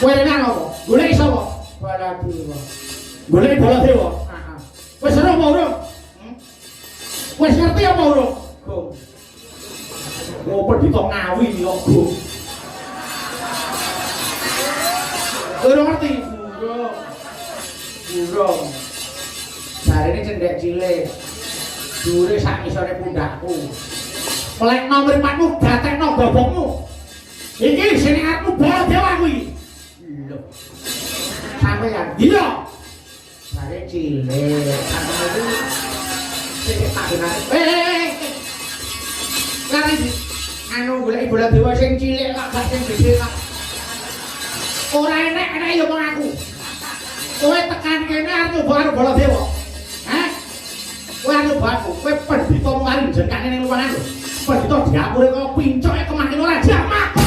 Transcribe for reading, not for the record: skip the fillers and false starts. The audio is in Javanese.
Kowe rene apa? Golek sapa? Baladewa. Golek Baladewa. Heeh. Wis ora apa urung? Wis ngerti apa urung? Gong. Oh, pendhita ngawi kok, Gong. Urung ngerti? Burung. Burung. Jarene cendhek cilik. Dhuwure sak ngisore pundakku. Melekno mripatmu gatekno gobokmu. Iki sing arepmu Baladewa kuwi. Lho. Sampeyan. Iya. Jare cilik. Sampeyan iki sing tak dengar. Lari iki. Anu golek Baladewa sing cilik kok gak sing gedhe kok. Ora enek ya wong aku. Kowe tekan kene arep nyoba karo Baladewa. Hah? Kowe arep nyoba aku. Kowe pendhita mari jenengane ning luwangan lho. Pendhita diapure kok pincoke kemakin ora jamak.